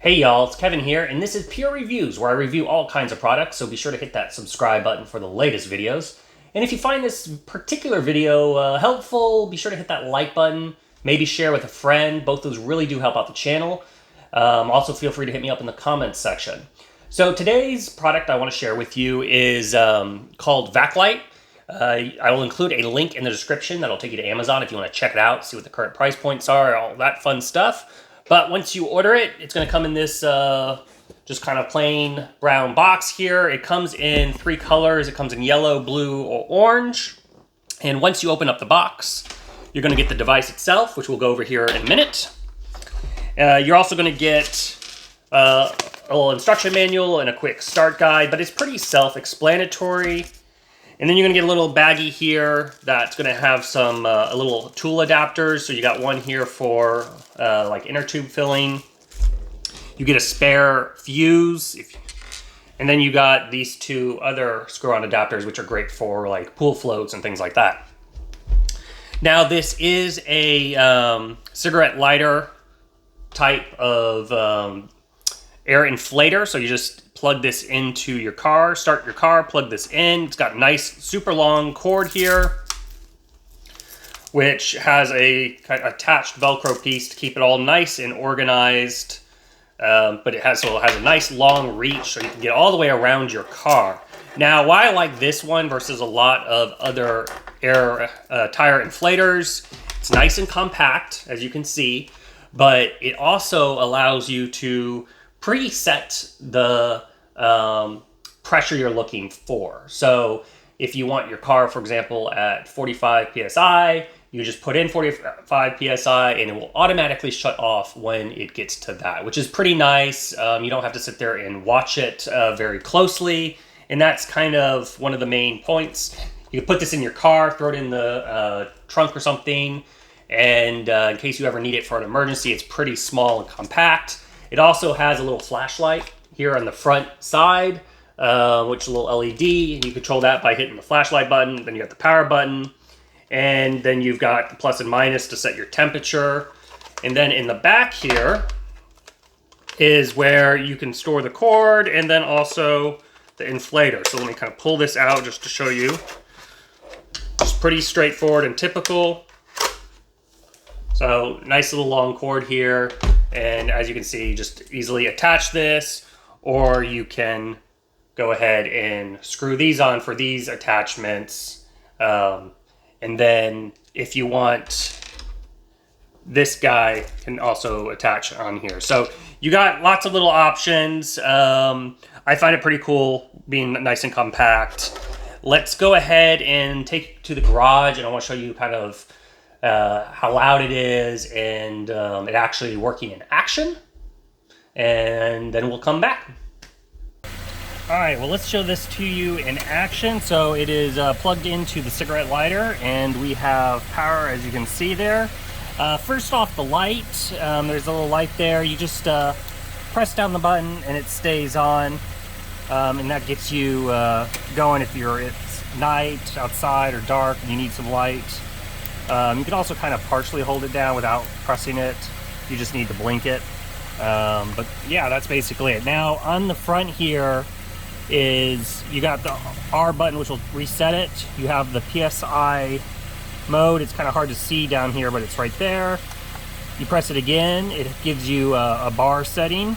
Hey y'all, it's Kevin here, and this is Pure Reviews, where I review all kinds of products, so be sure to hit that subscribe button for the latest videos. And if you find this particular video helpful, be sure to hit that like button, maybe share with a friend. Both those really do help out the channel. Also, feel free to hit me up in the comments section. So today's product I want to share with you is called VacLife. I will include a link in the description that'll take you to Amazon if you want to check it out, see what the current price points are, all that fun stuff. But once you order it, it's going to come in this just kind of plain brown box here. It comes in 3 colors. It comes in yellow, blue, or orange. And once you open up the box, you're going to get the device itself, which we'll go over here in a minute. You're also going to get a little instruction manual and a quick start guide, but it's pretty self-explanatory. And then you're going to get a little baggie here that's going to have some a little tool adapters. So you got one here for like inner tube filling. You get a spare fuse. And then you got these 2 other screw-on adapters, which are great for like pool floats and things like that. Now this is a cigarette lighter type of air inflator. So you just plug this into your car, start your car, plug this in. It's got a nice, super long cord here, which has a attached Velcro piece to keep it all nice and organized. But it has a nice long reach, so you can get all the way around your car. Now, why I like this one versus a lot of other air tire inflators, it's nice and compact, as you can see, but it also allows you to preset the pressure you're looking for. So if you want your car, for example, at 45 psi, you just put in 45 psi and it will automatically shut off when it gets to that, which is pretty nice. You don't have to sit there and watch it very closely. And that's kind of one of the main points. You can put this in your car, throw it in the trunk or something. And in case you ever need it for an emergency, it's pretty small and compact. It also has a little flashlight here on the front side, which is a little LED. And you control that by hitting the flashlight button. Then you got the power button. And then you've got the plus and minus to set your temperature. And then in the back here is where you can store the cord and then also the inflator. So let me kind of pull this out just to show you. It's pretty straightforward and typical. So nice little long cord here. And as you can see, just easily attach this, or you can go ahead and screw these on for these attachments. And then if you want, this guy can also attach on here. So you got lots of little options. I find it pretty cool being nice and compact. Let's go ahead and take it to the garage, and I want to show you kind of how loud it is and it actually working in action. And then we'll come back. All right, well, let's show this to you in action. So it is plugged into the cigarette lighter, and we have power, as you can see there. First off, the light, there's a little light there. You just press down the button and it stays on, and that gets you going if it's night outside or dark and you need some light. You can also kind of partially hold it down without pressing it. You just need to blink it. But yeah, that's basically it. Now on the front here is you got the R button, which will reset it. You have the PSI mode. It's kind of hard to see down here, but it's right there. You press it again, it gives you a bar setting,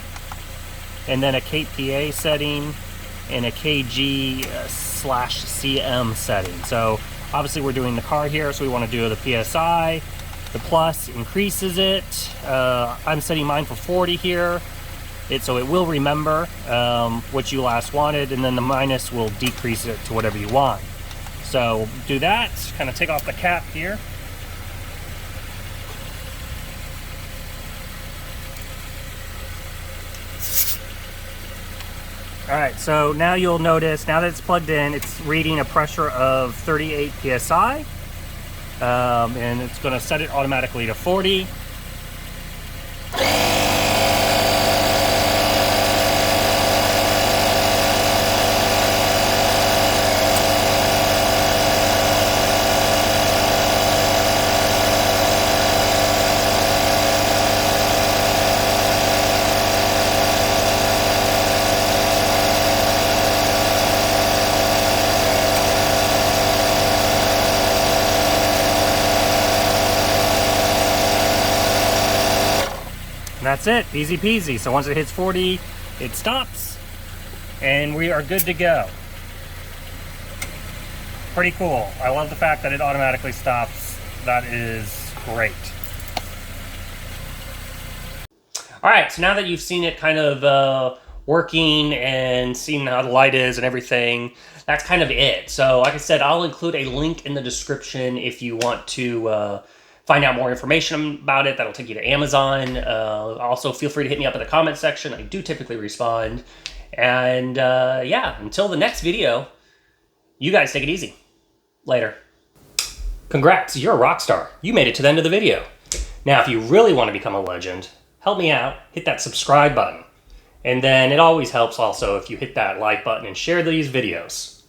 and then a kPa setting, and a kg/cm setting. So obviously we're doing the car here, so we want to do the PSI. The plus increases it. I'm setting mine for 40 here. So it will remember what you last wanted, and then the minus will decrease it to whatever you want. So do that, kind of take off the cap here. All right, so now you'll notice, now that it's plugged in, it's reading a pressure of 38 psi. And it's going to set it automatically to 40. that's it, easy peasy. So once it hits 40, it stops, and we are good to go. Pretty cool. I love the fact that it automatically stops. That is great. All right, so now that you've seen it kind of working and seen how the light is and everything, that's kind of it. So like I said, I'll include a link in the description if you want to find out more information about it. That'll take you to Amazon. Also, feel free to hit me up in the comment section. I do typically respond. And yeah, until the next video, you guys take it easy. Later. Congrats, you're a rock star. You made it to the end of the video. Now, if you really want to become a legend, help me out, hit that subscribe button. And then it always helps also if you hit that like button and share these videos.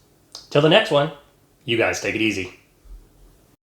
Till the next one, you guys take it easy.